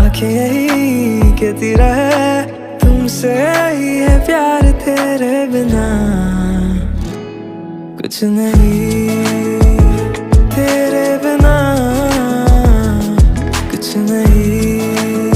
आंखें यही कहती रहे तुमसे ही है प्यार, तेरे बिना कुछ नहीं, तेरे बिना कुछ नहीं।